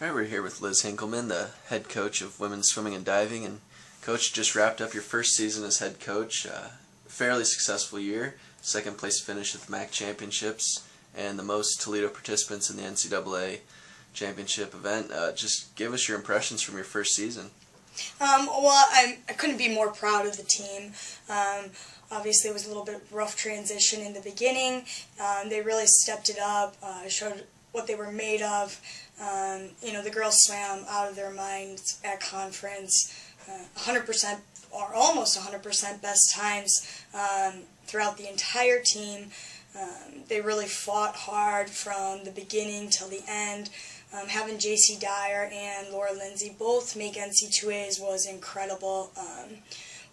All right, we're here with Liz Hinkleman, the head coach of women's swimming and diving. And Coach, just wrapped up your first season as head coach. Fairly successful year, second place finish at the MAC championships, and the most Toledo participants in the NCAA championship event. Just give us your impressions from your first season. Well, I couldn't be more proud of the team. Obviously, it was a little bit rough transition in the beginning. They really stepped it up, showed what they were made of. The girls swam out of their minds at conference, 100% or almost 100% best times throughout the entire team. They really fought hard from the beginning till the end. Having J.C. Dyer and Lindsay both make NC2As was incredible.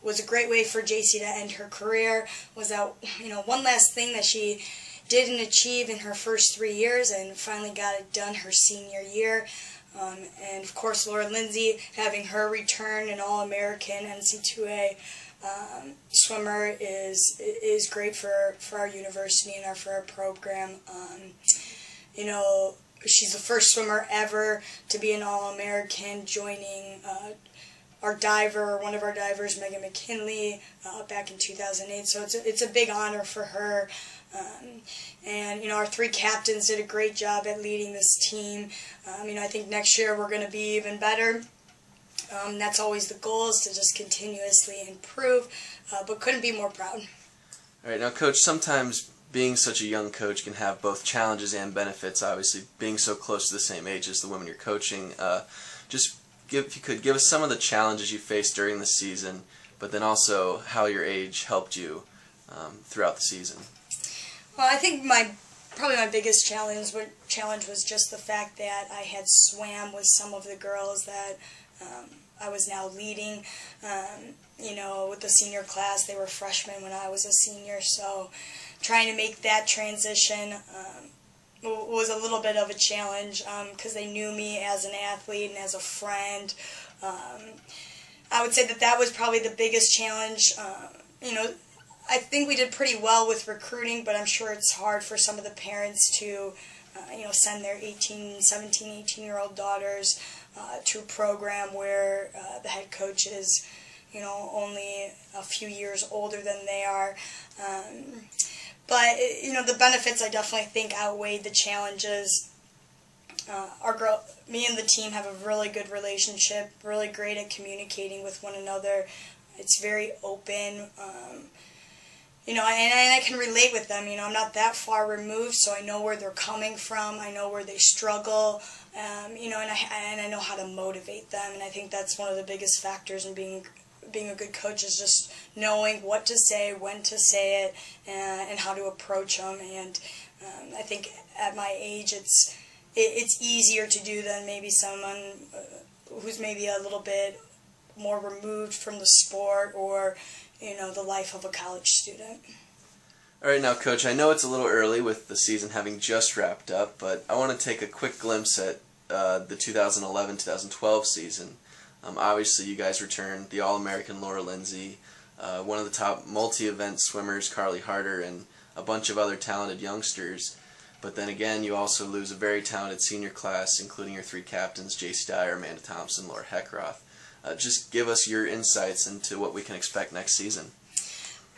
Was a great way for J.C. to end her career. Was that one last thing that she didn't achieve in her first 3 years, and finally got it done her senior year. And of course, Lindsay having her return an All-American NC2A swimmer is great for our university and for our program. She's the first swimmer ever to be an All-American, joining our diver, one of our divers, Megan McKinley, back in 2008. So it's a big honor for her. And our three captains did a great job at leading this team. I think next year we're going to be even better. That's always the goal, is to just continuously improve, but couldn't be more proud. All right, now Coach, sometimes being such a young coach can have both challenges and benefits. Obviously, being so close to the same age as the women you're coaching, if you could give us some of the challenges you faced during the season, but then also how your age helped you throughout the season. Well, I think probably my biggest challenge was just the fact that I had swam with some of the girls that I was now leading. With the senior class, they were freshmen when I was a senior, so trying to make that transition was a little bit of a challenge because they knew me as an athlete and as a friend. I would say that was probably the biggest challenge. I think we did pretty well with recruiting, but I'm sure it's hard for some of the parents to, send their 17, 18-year-old daughters to a program where the head coach is, only a few years older than they are. But the benefits, I definitely think, outweighed the challenges. Me and the team have a really good relationship, really great at communicating with one another. It's very open. And I can relate with them. I'm not that far removed, so I know where they're coming from. I know where they struggle, and I know how to motivate them. And I think that's one of the biggest factors in being a good coach, is just knowing what to say, when to say it, and how to approach them. And I think at my age, it's easier to do than maybe someone who's maybe a little bit more removed from the sport or the life of a college student. All right, now Coach, I know it's a little early with the season having just wrapped up, but I want to take a quick glimpse at the 2011-2012 season. Obviously, you guys returned the All-American Lindsay, one of the top multi-event swimmers, Carly Harder, and a bunch of other talented youngsters. But then again, you also lose a very talented senior class, including your three captains, J.C. Dyer, Amanda Thompson, Laura Heckroth. Just give us your insights into what we can expect next season.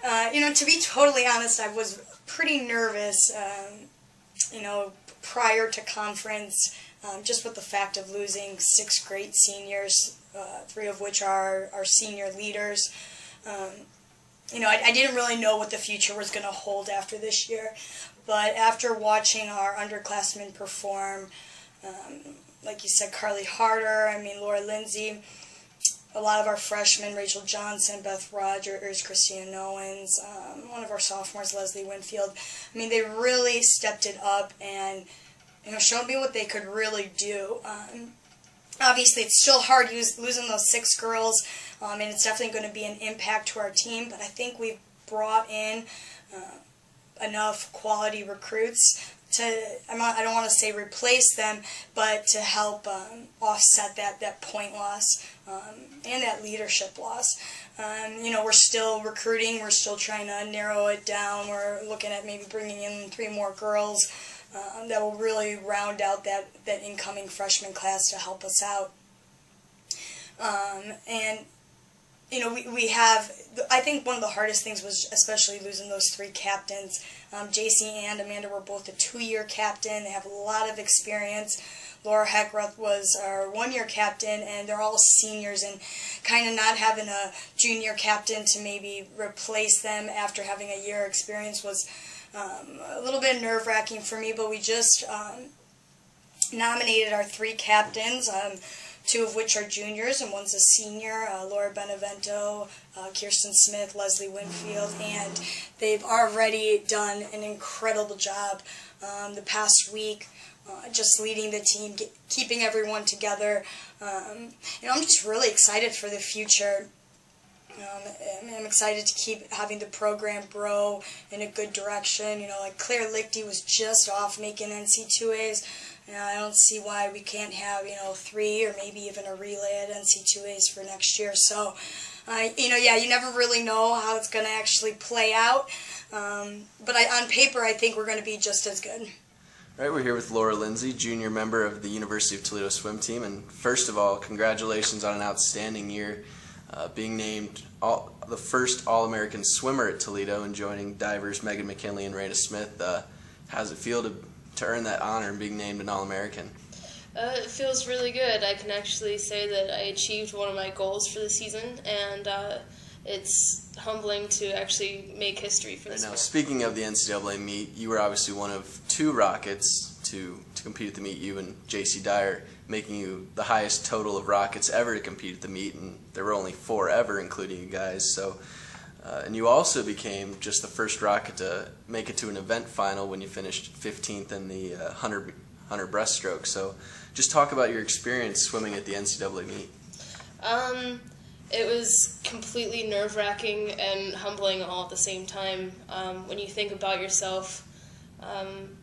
To be totally honest, I was pretty nervous, prior to conference, just with the fact of losing 6 great seniors, 3 of which are our senior leaders. I didn't really know what the future was going to hold after this year, but after watching our underclassmen perform, like you said, Carly Harder, Laura Lindsay, a lot of our freshmen, Rachel Johnson, Beth Rogers, Christina Owens, one of our sophomores, Leslie Winfield. They really stepped it up and showed me what they could really do. Obviously, it's still hard losing those 6 girls, and it's definitely going to be an impact to our team, but I think we've brought in enough quality recruits to, I don't want to say replace them, but to help offset that point loss and that leadership loss. We're still recruiting. We're still trying to narrow it down. We're looking at maybe bringing in 3 more girls that will really round out that incoming freshman class to help us out. And you know, we have, I think one of the hardest things was especially losing those three captains. JC and Amanda were both a 2-year captain. They have a lot of experience. Laura Heckroth was our 1-year captain, and they're all seniors, and kind of not having a junior captain to maybe replace them after having a year experience was a little bit nerve-wracking for me, but we just nominated our 3 captains. 2 of which are juniors, and one's a senior, Laura Benevento, Kirsten Smith, Leslie Winfield, and they've already done an incredible job the past week, just leading the team, keeping everyone together. You know, I'm just really excited for the future. I'm excited to keep having the program grow in a good direction. You know, like Claire Lichty was just off making NC2As. You know, I don't see why we can't have, you know, 3 or maybe even a relay at NC2As for next year. So, you know, yeah, you never really know how it's going to actually play out. But on paper, I think we're going to be just as good. All right, we're here with Laura Lindsay, junior member of the University of Toledo swim team. And first of all, congratulations on an outstanding year, being named the first All-American swimmer at Toledo and joining divers Megan McKinley and Rada Smith. How does it feel to earn that honor and being named an All-American? It feels really good. I can actually say that I achieved one of my goals for the season, and it's humbling to actually make history for this. Now, speaking of the NCAA meet, you were obviously one of 2 Rockets to compete at the meet, you and J.C. Dyer, making you the highest total of Rockets ever to compete at the meet, and there were only 4 ever, including you guys. So, and you also became just the first Rocket to make it to an event final when you finished 15th in the 100 breaststroke. So, just talk about your experience swimming at the NCAA meet. It was completely nerve-wracking and humbling all at the same time. When you think about yourself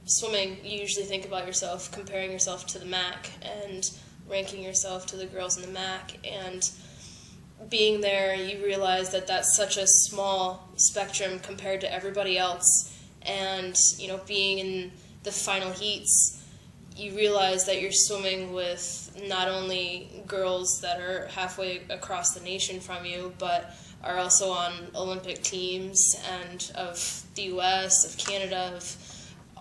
swimming, you usually think about yourself comparing yourself to the MAC and ranking yourself to the girls in the MAC. And being there, you realize that that's such a small spectrum compared to everybody else. And, you know, being in the final heats, you realize that you're swimming with not only girls that are halfway across the nation from you, but are also on Olympic teams and of the U.S., of Canada, of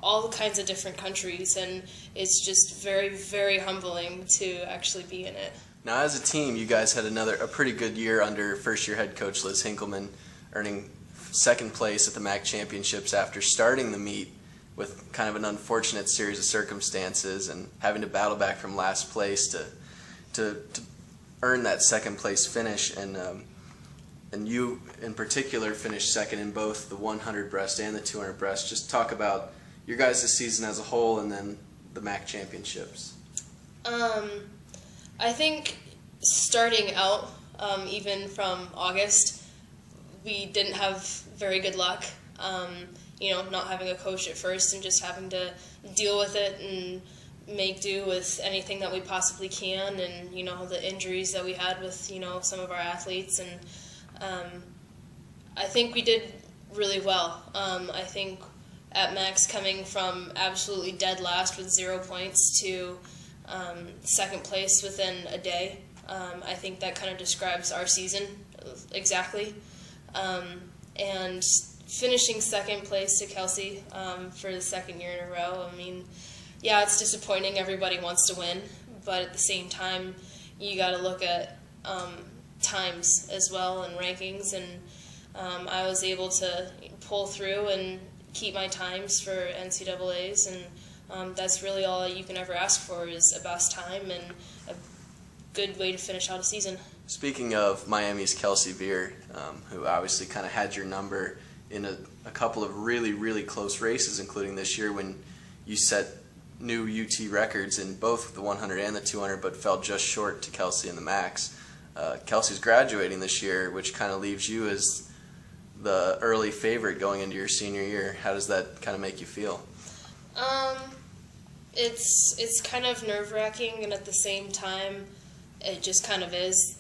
all kinds of different countries, and it's just very, very humbling to actually be in it. Now, as a team, you guys had a pretty good year under first-year head coach Liz Hinkleman, earning 2nd place at the MAC championships after starting the meet with kind of an unfortunate series of circumstances and having to battle back from last place to earn that 2nd place finish. And you in particular finished 2nd in both the 100 breast and the 200 breast. Just talk about your guys' season as a whole and then the MAC championships. I think starting out, even from August, we didn't have very good luck. You know, not having a coach at first and just having to deal with it and make do with anything that we possibly can, and, you know, the injuries that we had with, you know, some of our athletes. And I think we did really well. I think at Max, coming from absolutely dead last with 0 points to 2nd place within a day, I think that kind of describes our season exactly. And finishing 2nd place to Kelsey for the 2nd year in a row, I mean, yeah, it's disappointing. Everybody wants to win, but at the same time, you got to look at times as well and rankings, and I was able to pull through and keep my times for NCAAs, and that's really all you can ever ask for, is a best time and a good way to finish out a season. Speaking of Miami's Kelsey Beer, who obviously kind of had your number in a couple of really, really close races, including this year when you set new UT records in both the 100 and the 200, but fell just short to Kelsey in the Max. Kelsey's graduating this year, which kind of leaves you as the early favorite going into your senior year. How does that kind of make you feel? It's kind of nerve-wracking, and at the same time, it just kind of is.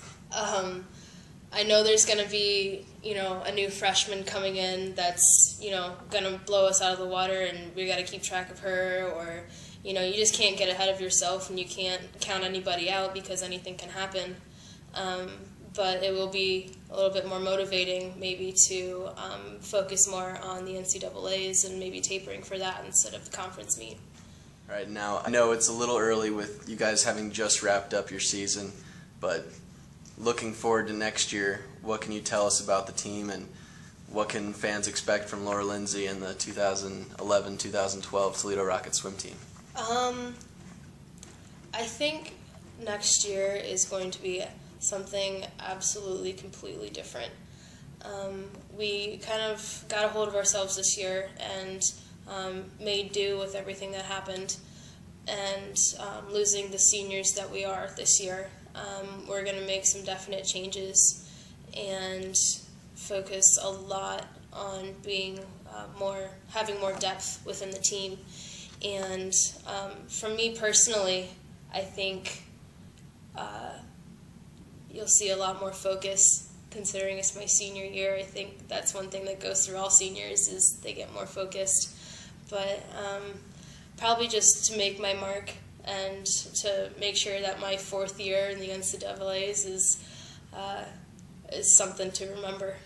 I know there's going to be, a new freshman coming in that's, going to blow us out of the water, and we got to keep track of her, or, you just can't get ahead of yourself, and you can't count anybody out because anything can happen. But it will be a little bit more motivating maybe to focus more on the NCAAs and maybe tapering for that instead of the conference meet. All right, now I know it's a little early with you guys having just wrapped up your season, but looking forward to next year, what can you tell us about the team, and what can fans expect from Laura Lindsay and the 2011-2012 Toledo Rocket swim team? I think next year is going to be something absolutely completely different. We kind of got a hold of ourselves this year and made do with everything that happened, and losing the seniors that we are this year. We're going to make some definite changes and focus a lot on being having more depth within the team. And for me personally, I think you'll see a lot more focus, considering it's my senior year. I think that's one thing that goes through all seniors, is they get more focused. But probably just to make my mark and to make sure that my 4th year in the NCAAs is something to remember.